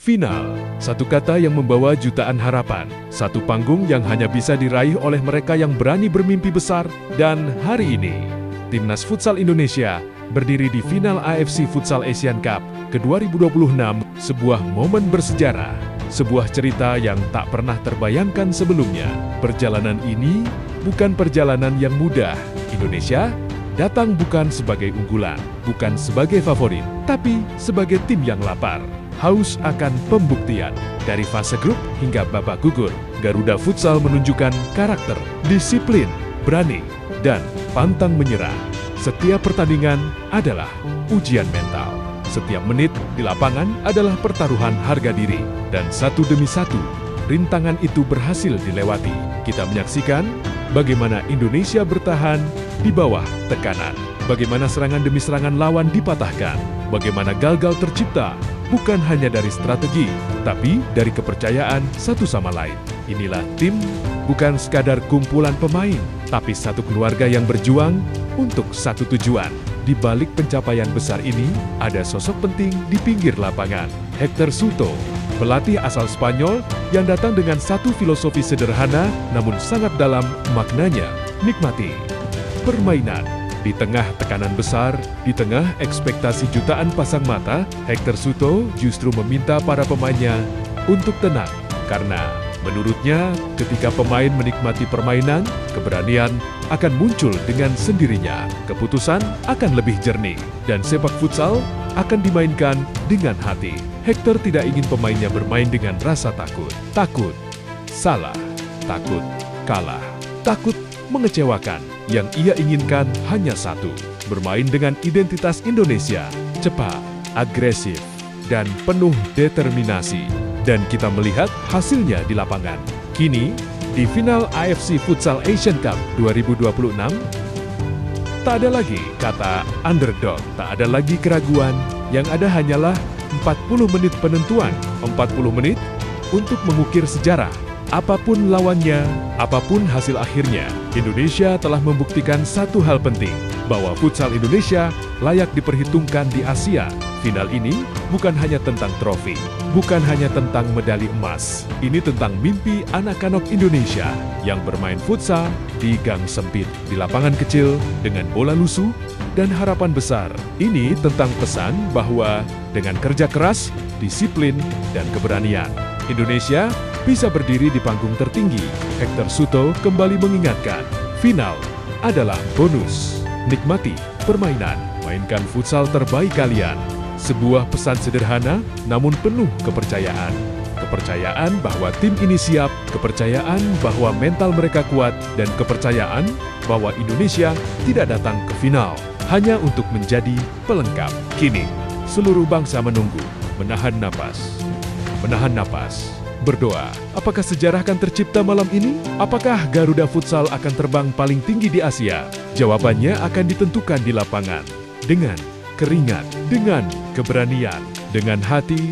Final, satu kata yang membawa jutaan harapan, satu panggung yang hanya bisa diraih oleh mereka yang berani bermimpi besar, dan hari ini, Timnas Futsal Indonesia berdiri di final AFC Futsal Asian Cup ke-2026, sebuah momen bersejarah, sebuah cerita yang tak pernah terbayangkan sebelumnya. Perjalanan ini bukan perjalanan yang mudah. Indonesia datang bukan sebagai unggulan, bukan sebagai favorit, tapi sebagai tim yang lapar. Haus akan pembuktian. Dari fase grup hingga babak gugur, Garuda Futsal menunjukkan karakter, disiplin, berani, dan pantang menyerah. Setiap pertandingan adalah ujian mental. Setiap menit di lapangan adalah pertaruhan harga diri. Dan satu demi satu, rintangan itu berhasil dilewati. Kita menyaksikan bagaimana Indonesia bertahan di bawah tekanan. Bagaimana serangan demi serangan lawan dipatahkan. Bagaimana gol-gol tercipta bukan hanya dari strategi, tapi dari kepercayaan satu sama lain. Inilah tim, bukan sekadar kumpulan pemain, tapi satu keluarga yang berjuang untuk satu tujuan. Di balik pencapaian besar ini, ada sosok penting di pinggir lapangan. Hector Soto, pelatih asal Spanyol yang datang dengan satu filosofi sederhana namun sangat dalam maknanya. Nikmati permainan. Di tengah tekanan besar, di tengah ekspektasi jutaan pasang mata, Hector Soto justru meminta para pemainnya untuk tenang. Karena menurutnya, ketika pemain menikmati permainan, keberanian akan muncul dengan sendirinya. Keputusan akan lebih jernih, dan sepak futsal akan dimainkan dengan hati. Hector tidak ingin pemainnya bermain dengan rasa takut. Takut salah, takut kalah, takut mengecewakan. Yang ia inginkan hanya satu, bermain dengan identitas Indonesia, cepat, agresif, dan penuh determinasi. Dan kita melihat hasilnya di lapangan. Kini, di final AFC Futsal Asian Cup 2026, tak ada lagi kata underdog, tak ada lagi keraguan, yang ada hanyalah 40 menit penentuan, 40 menit untuk mengukir sejarah. Apapun lawannya, apapun hasil akhirnya, Indonesia telah membuktikan satu hal penting, bahwa futsal Indonesia layak diperhitungkan di Asia. Final ini bukan hanya tentang trofi, bukan hanya tentang medali emas. Ini tentang mimpi anak-anak Indonesia yang bermain futsal di gang sempit, di lapangan kecil, dengan bola lusuh dan harapan besar. Ini tentang pesan bahwa dengan kerja keras, disiplin, dan keberanian, Indonesia bisa berdiri di panggung tertinggi. Hector Soto kembali mengingatkan, final adalah bonus. Nikmati permainan, mainkan futsal terbaik kalian. Sebuah pesan sederhana namun penuh kepercayaan. Kepercayaan bahwa tim ini siap, kepercayaan bahwa mental mereka kuat, dan kepercayaan bahwa Indonesia tidak datang ke final hanya untuk menjadi pelengkap. Kini, seluruh bangsa menunggu, menahan napas, berdoa. Apakah sejarah akan tercipta malam ini? Apakah Garuda Futsal akan terbang paling tinggi di Asia? Jawabannya akan ditentukan di lapangan. Dengan keringat, dengan keberanian, dengan hati